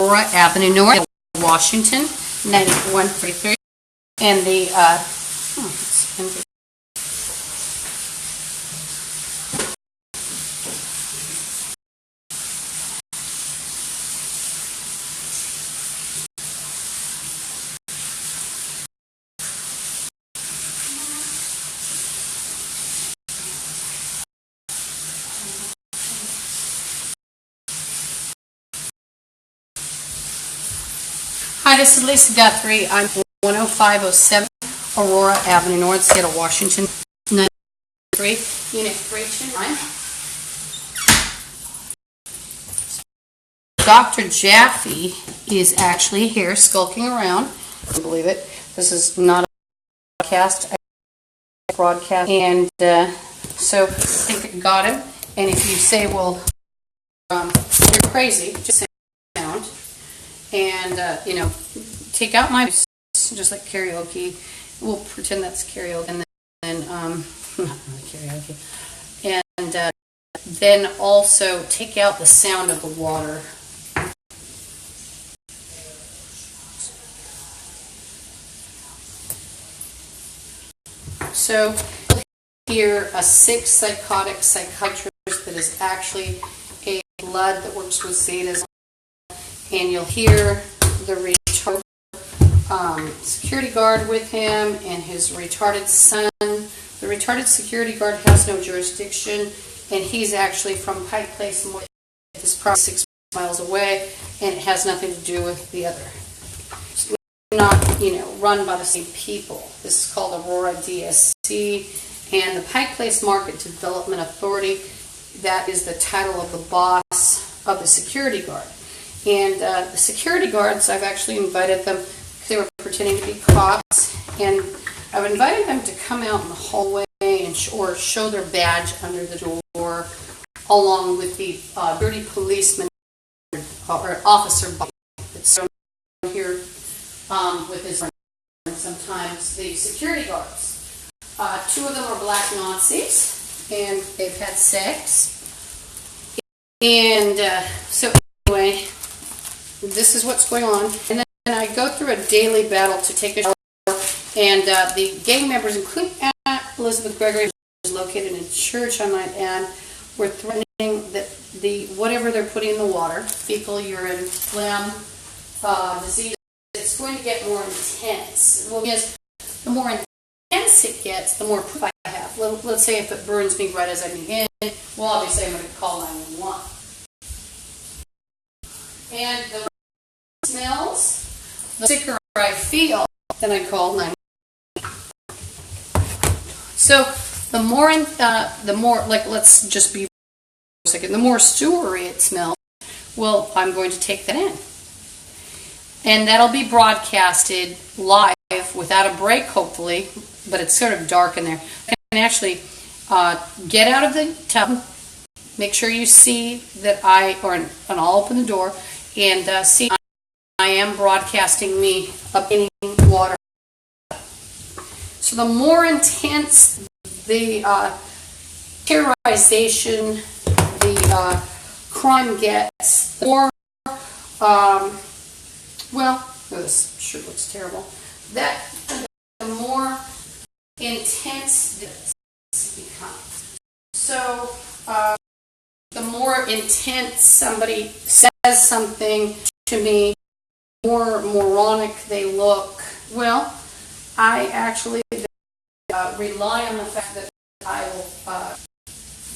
Aurora Avenue North, Washington, 9133. And the, Hi, this is Lisa Guthrie. I'm 10507 Aurora Avenue North, Seattle, Washington, 93, Unit 329. Dr. Jaffe is actually here skulking around. I can't believe it. This is not a broadcast. And so I think it got him. And if you say, well, you're crazy, just say sound. And, take out my voice, just like karaoke. We'll pretend that's karaoke. And then not really karaoke. And then also take out the sound of the water. So here, a sick psychotic psychiatrist that is actually a blood that works with Zetas. And you'll hear the retarded security guard with him and his retarded son. The retarded security guard has no jurisdiction, and he's actually from Pike Place, it's probably 6 miles away, and it has nothing to do with the other. So we're not, run by the same people. This is called Aurora DSC, and the Pike Place Market Development Authority, that is the title of the boss of the security guard. And the security guards, I've actually invited them, they were pretending to be cops, and I've invited them to come out in the hallway and or show their badge under the door, along with the dirty policeman or officer that's here with his friends. Sometimes the security guards. 2 of them are black Nazis, and they've had sex. And so anyway, this is what's going on. And then I go through a daily battle to take a shower. And the gang members, including Elizabeth Gregory, who's located in a church, I might add, were threatening that whatever they're putting in the water, fecal, urine, phlegm, disease, it's going to get more intense. Well, because the more intense it gets, the more proof I have. Let's say if it burns me right as I begin, well, obviously I'm going to call 911. And the smells, the sicker I feel, then I call 911. So the more, let's just be for a second, the more sewery it smells, well, I'm going to take that in. And that'll be broadcasted live without a break, hopefully, but it's sort of dark in there. I can actually get out of the tub, make sure you see that and I'll open the door, and see I am broadcasting me up in water. So the more intense the terrorization, the crime gets, the more, this shirt looks terrible, the more intense this becomes. So the more intense somebody says something to me, the more moronic they look. Well, I actually rely on the fact that I will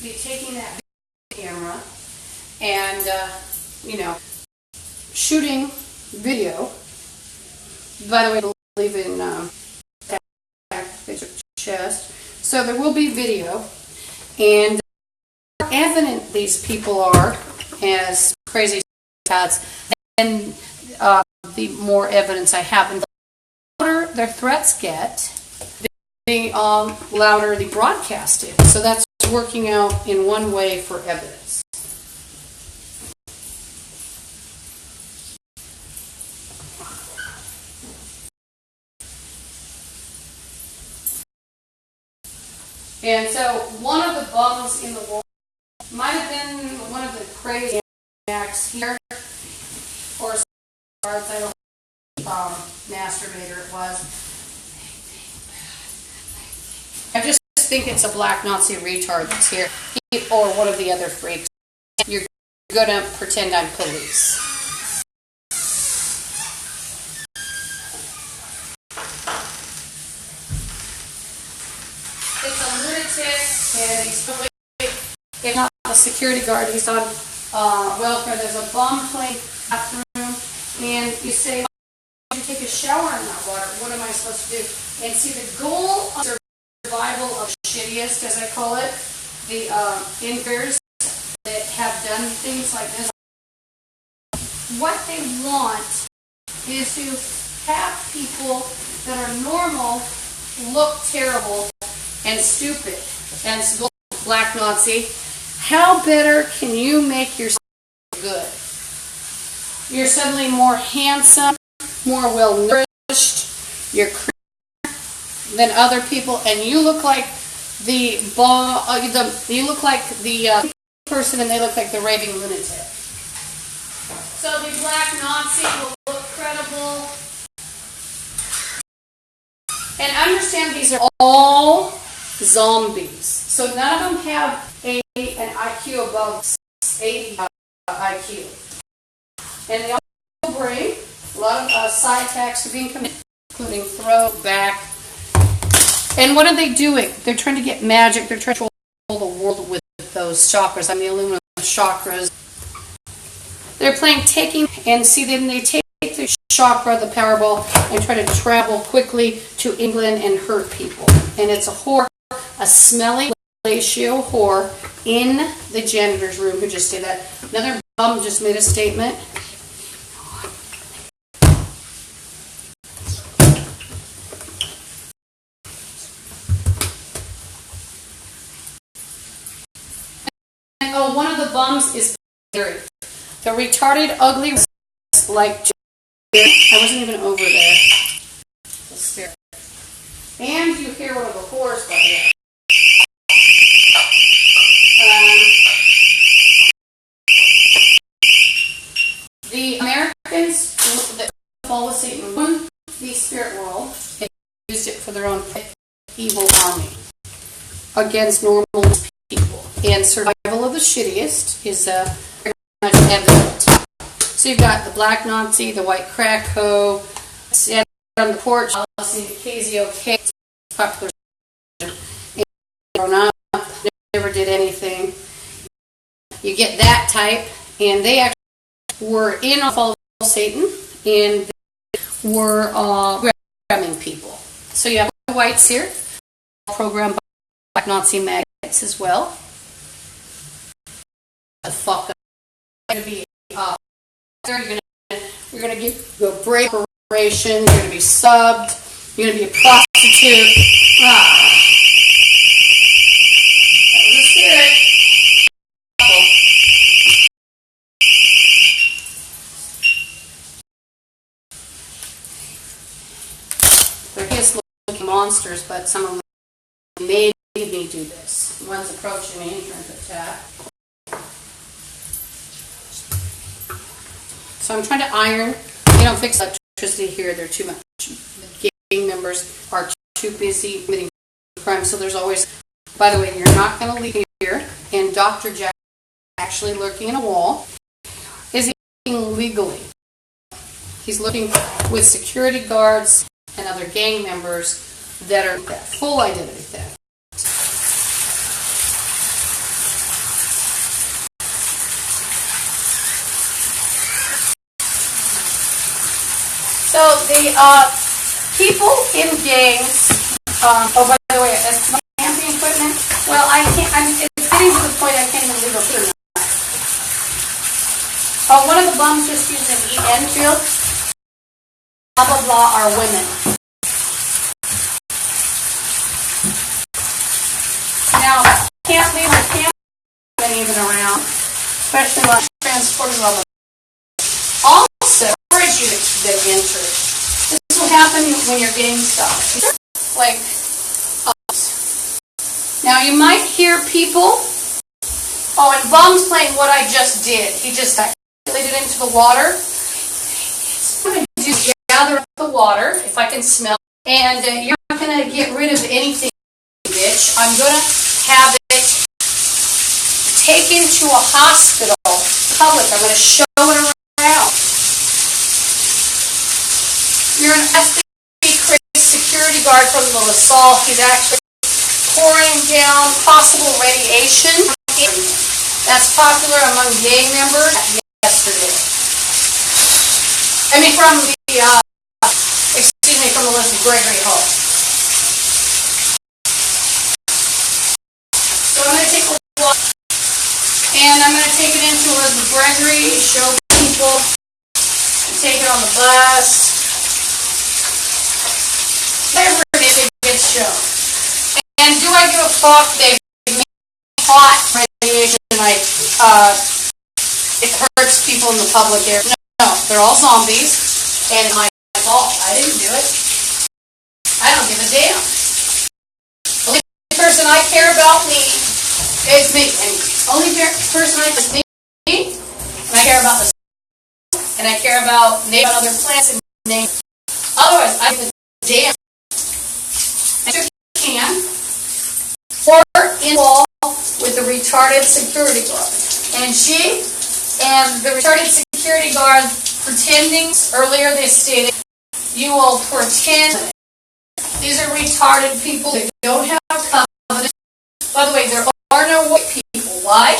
be taking that camera and, shooting video. By the way, I believe in chest. So there will be video, and the more evident these people are as crazy cats, and the more evidence I have. And the louder their threats get, the louder the broadcast is. So that's working out in one way for evidence. And so one of the bums in the wall might have been one of the crazy acts here, or I don't masturbator it was. I just think it's a black Nazi retard that's here, or one of the other freaks. You're gonna pretend I'm police. It's a lunatic, and he's probably, if not a security guard, he's on welfare. There's a bum playing bathroom, and you say, oh, you take a shower in that water. What am I supposed to do? And see, the goal of survival of shittiest, as I call it, the invers that have done things like this, what they want is to have people that are normal look terrible and stupid. And it's black Nazi. How better can you make yourself good? You're suddenly more handsome, more well nourished, you're cleaner than other people, and you look like the person, and they look like the raving lunatic. So the black Nazi will look credible. And understand these are all zombies. So none of them have an IQ above 80 IQ. And they all bring a lot of side attacks to being committed, including throat, back. And what are they doing? They're trying to get magic. They're trying to control the world with those chakras. I mean, the aluminum chakras. They're playing taking, and see, then they take the chakra, the Powerball, and try to travel quickly to England and hurt people. And it's a whore, a smelly fellatio whore in the janitor's room who just did that. Another bum just made a statement. And, oh, one of the bums is Gary. The retarded, ugly, like I wasn't even over there. The spirit. And you hear one of the whores by there. The Americans that follow Satan won the spirit world and used it for their own evil army against normal people. And survival of the shittiest is very much evident. So you've got the black Nazi, the white crack hoe, stand on the porch, listening to KZOK, popular, and grown up, never did anything. You get that type, and they actually were in a fall of Satan, and they were programming people. So you have the whites here, programmed by black Nazi maggots as well. The fuck up. You're going to be you're going to go break operation, you're going to be subbed, you're going to be a prostitute. That was a spirit. They're hideous-looking monsters, but some of them made me do this. One's approaching me and trying to attack. So I'm trying to iron. They don't fix electricity here. They're too much. The gang members are too busy committing crime. So there's always, by the way, you're not going to leave here. And Dr. Jack, actually lurking in a wall, is looking legally. He's looking with security guards and other gang members that are full identity theft. So the people in gangs, oh, by the way, as my camping equipment, well, it's getting to the point I can't even leave a food. One of the bums just used an Enfield, blah, blah, blah, are women. Now, can't leave a camp even around, especially when transporting rubber. Also, storage units that enter. This will happen when you're getting stuff. Like, now you might hear people, oh, and Bum's playing what I just did. He just calculated into the water. gather up the water, if I can smell, and you're not going to get rid of anything, bitch. I'm going to have it taken to a hospital, public. I'm going to show it around. You're an FBI security guard from the LaSalle. He's actually pouring down possible radiation. That's popular among gay members yesterday. I mean, from the, from Elizabeth Gregory home. So I'm going to take a walk, and I'm going to take it into Elizabeth Gregory, show people, take it on the bus, whatever it is, it gets shown. And do I give a fuck? They make hot radiation, like, it hurts people in the public area. No, they're all zombies, and it's my fault. I didn't do it. I don't give a damn. The only person I care about me is me. And the only person I care about me, and I care about the and I care about other plants and nature. Otherwise, I give a damn. And you can. Or in the wall with the retarded security guard. And she and the retarded security guard pretending, earlier they stated, you will pretend. These are retarded people. They don't have confidence. By the way, there are no white people. Why?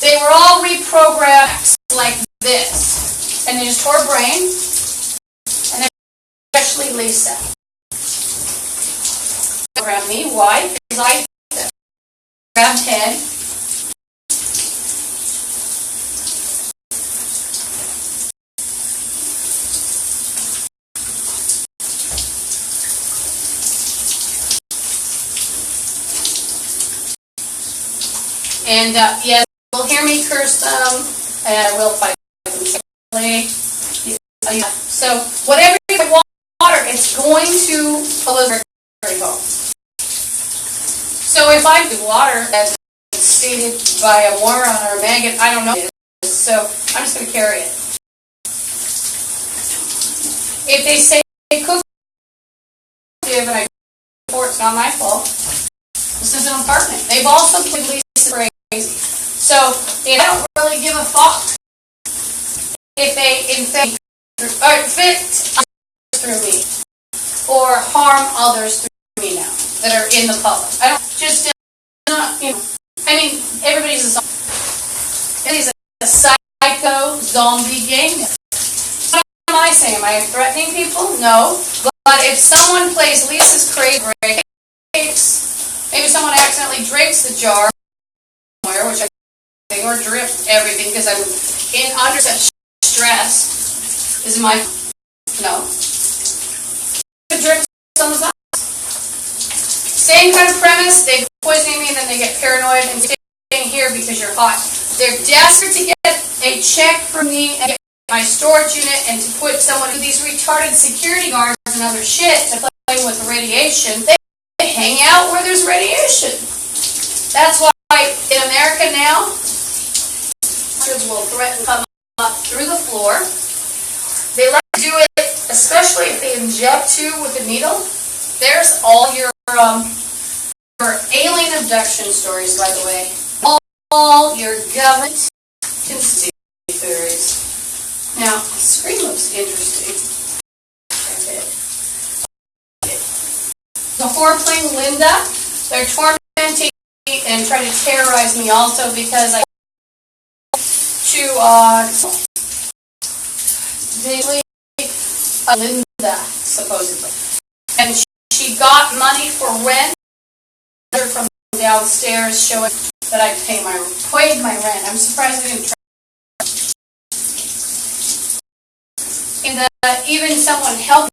They were all reprogrammed like this. And they just tore brain. And especially Lisa. Around me. Why? Because I grabbed head. And yes, you'll hear me curse them, and I will fight them separately. So whatever you water, it's going to Elizabeth home. So if I do water, as stated by a moron or a maggot, I don't know what it is, so I'm just going to carry it. If they say cook, and I it's not my fault. This is an apartment. They've also put Lisa crazy. So if I don't really give a fuck if they infect through me or harm others through me now that are in the public. I don't just I mean, everybody's a psycho zombie gang. What am I saying? Am I threatening people? No. But if someone plays Lisa's crazy breaks, maybe someone accidentally drinks the jar somewhere, which I think, or dripped everything because I'm in under such stress. Is my no. Drip someone's house. Same kind of premise. They poison me and then they get paranoid and staying here because you're hot. They're desperate to get a check from me and get my storage unit and to put someone in these retarded security guards and other shit to play with radiation. They hang out where there's radiation. That's why in America now, will threaten to come up through the floor. They like to do it, especially if they inject you with a needle. There's all your alien abduction stories, by the way. All your government conspiracy theories. Now, the screen looks interesting. Okay. Before playing Linda, they're tormenting me and trying to terrorize me also because I Linda, supposedly. And she got money for rent from downstairs showing that I paid my rent. I'm surprised I didn't try. And even someone helped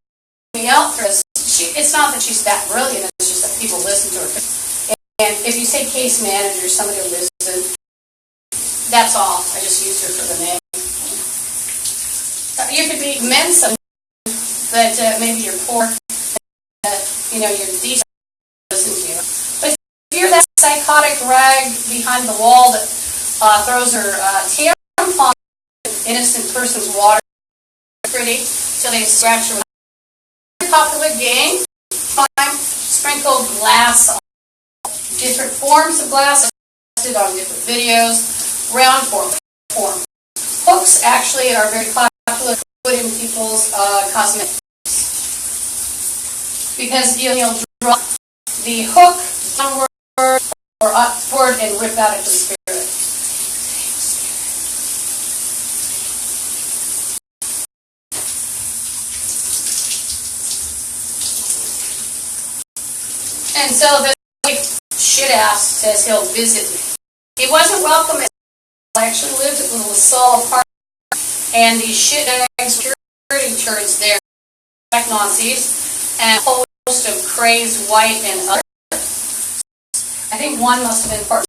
me out for this. It's not that she's that brilliant, it's just that people listen to her. And if you say case manager, somebody will listen. That's all. I just used her for the name. You could be Mensa, that maybe you're poor, you're decent to listen to you. But if you're that psychotic rag behind the wall that throws her tampon in an innocent person's water, pretty till they scratch around. Popular game. Sprinkle glass on different forms of glass. Tested on different videos. Round form. Hooks actually are very popular to put in people's cosmetics because you'll drop the hook downward or upward and rip out into the spirit. And so the shit ass says he'll visit me. He wasn't welcome. I actually lived at the LaSalle Park, and these shit bags, security turrets there, like Nazis, and a whole host of crazed white and other. I think one must have been part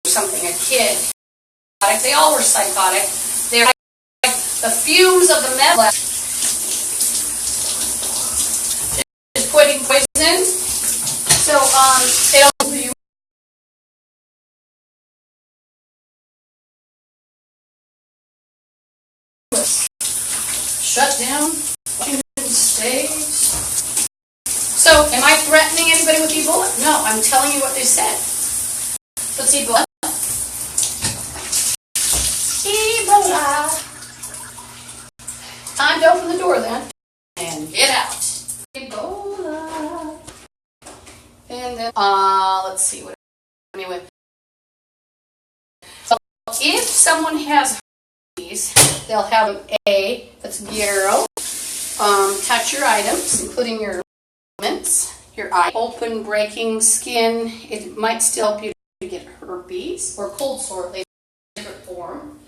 of something, a kid. They all were psychotic. They're like the fumes of the meth just putting poison. So, it'll be shut down Washington State. So, am I threatening anybody with Ebola? No, I'm telling you what they said. What's Ebola? Ebola. Time to open the door then and get out. Ebola. And then, let's see what. Anyway, so if someone has herpes, they'll have an A. That's Gero. Touch your items, including your mints, your eye, open, breaking skin. It might still help you to get herpes or cold sore, at least in a different form.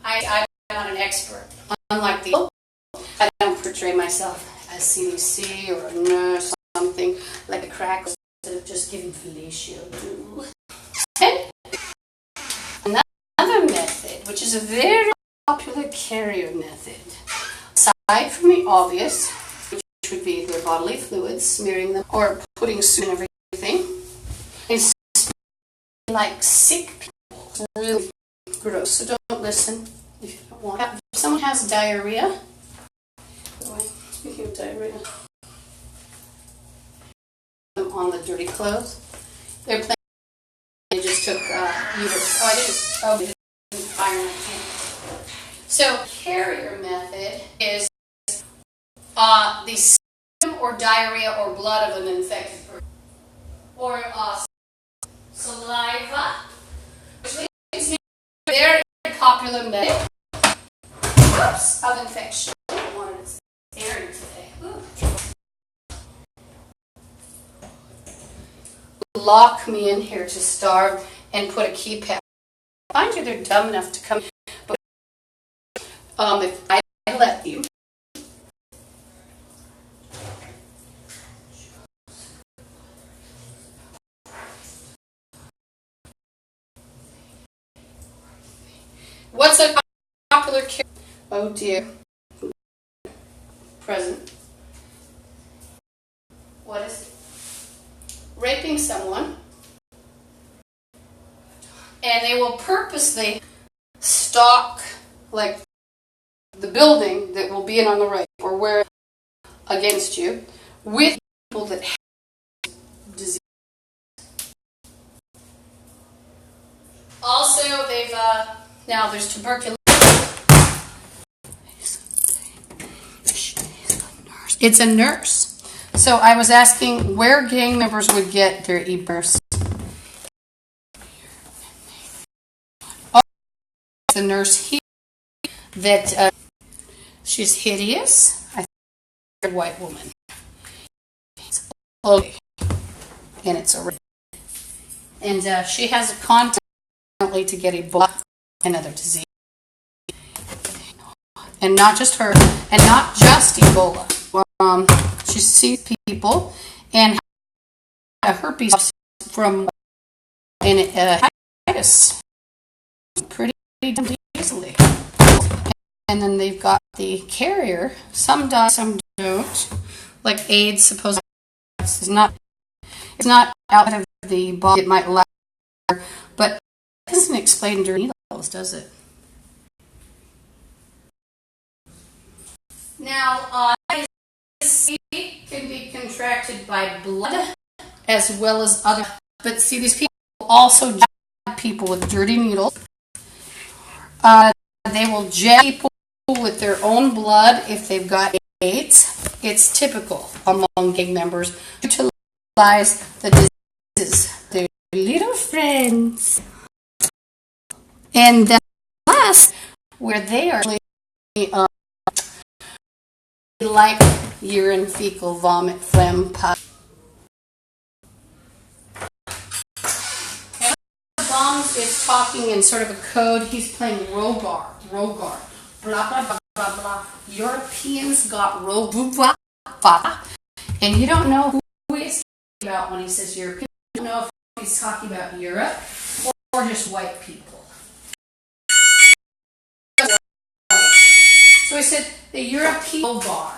I'm not an expert. Unlike the, I don't portray myself as CDC or a nurse, something like a crack instead of just giving fellatio. Okay. Another method, which is a very popular carrier method, aside from the obvious, which would be their bodily fluids, smearing them or putting soot and everything, is like sick people. It's really gross. So don't listen if you don't want. If someone has diarrhea, speaking of diarrhea, on the dirty clothes, they're playing. They just took they didn't iron my pants. So carrier method is the sputum or diarrhea or blood of an infected person, or saliva, which is a very popular method of infection. I wanted to air today. Lock me in here to starve and put a keypad. I find you they're dumb enough to come, but if I let you. What's a popular cure? Oh dear. Present. What is it? Raping someone, and they will purposely stalk like the building that will be in on the right or where against you with people that have disease. Also, they've now there's tuberculosis. It's a nurse. So I was asking where gang members would get their e-bursts. Oh, the nurse here that she's hideous. I think a white woman. Okay, and it's a and she has a contact to get Ebola and other disease, and not just her, and not just Ebola. She sees people and a herpes from hepatitis pretty easily. And then they've got the carrier. Some die, some don't. Like AIDS, supposedly, it's not out of the body. It might last, but it doesn't explain during needles, does it? Now, eyes can be contracted by blood as well as other. But see, these people also jab people with dirty needles. They will jab people with their own blood if they've got AIDS. It's typical among gang members to utilize the diseases. They're little friends. And then last, where they are like urine, fecal, vomit, phlegm, pus. Bombs is talking in sort of a code. He's playing Rogar, blah, blah, blah, blah, blah. Europeans got Rogar, and you don't know who he's talking about when he says European. You don't know if he's talking about Europe or just white people. So he said the European bar.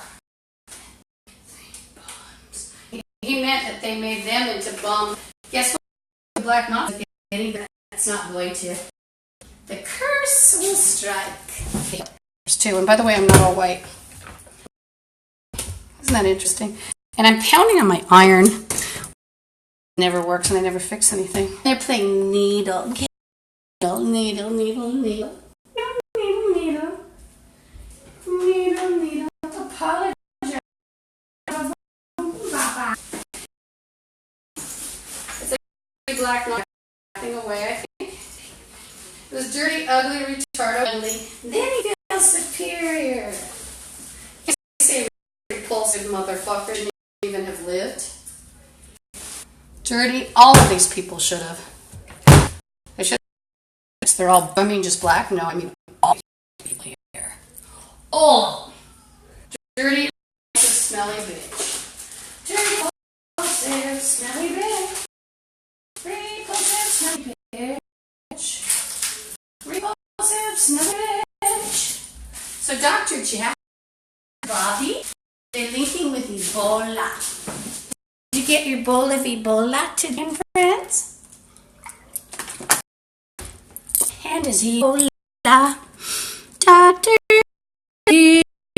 He meant that they made them into bums. Guess what? The black Nazis getting that's not going to. The curse will strike. Too. And by the way, I'm not all white. Isn't that interesting? And I'm pounding on my iron. It never works, and I never fix anything. They're playing needle. Needle, needle, needle, needle. Needle, needle. Needle, needle. Apologize. It's a black noise acting away, I think. It was dirty, ugly, retarded, then he feels superior. I say repulsive motherfucker didn't even have lived. Dirty, all of these people should have. They should have. They're all, I mean just black? No, I mean all people here. All. Dirty, smelly bitch. Dirty, repulsive, smelly bitch. Repulsive, smelly bitch. Repulsive, smelly bitch. So Dr. Jack, Bobby, they're linking with Ebola. Did you get your bowl of Ebola today, friends? And is Ebola, Dr.